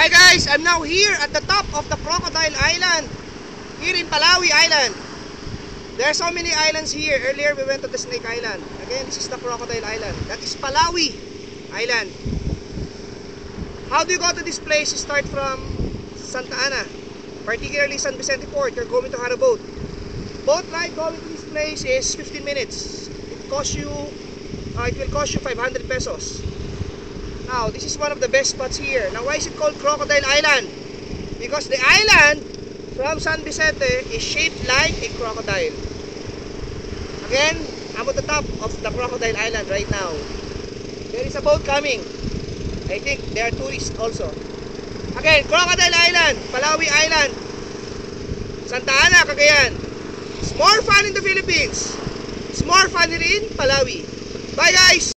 Hi guys, I'm now here at the top of the Crocodile Island, here in Palawi Island. There are so many islands here. Earlier we went to the Snake Island. Again, this is the Crocodile Island. That is Palawi Island. How do you go to this place? You start from Santa Ana, particularly San Vicente Port. You're going to hire a boat. Boat ride going to this place is 15 minutes. It will cost you 500 pesos. Now, this is one of the best spots here. Now, why is it called Crocodile Island? Because the island from San Vicente is shaped like a crocodile. Again, I'm at the top of the Crocodile Island right now. There is a boat coming. I think there are tourists also. Again, Crocodile Island, Palawi Island, Santa Ana, Cagayan. It's more fun in the Philippines. It's more fun here in Palawi. Bye guys!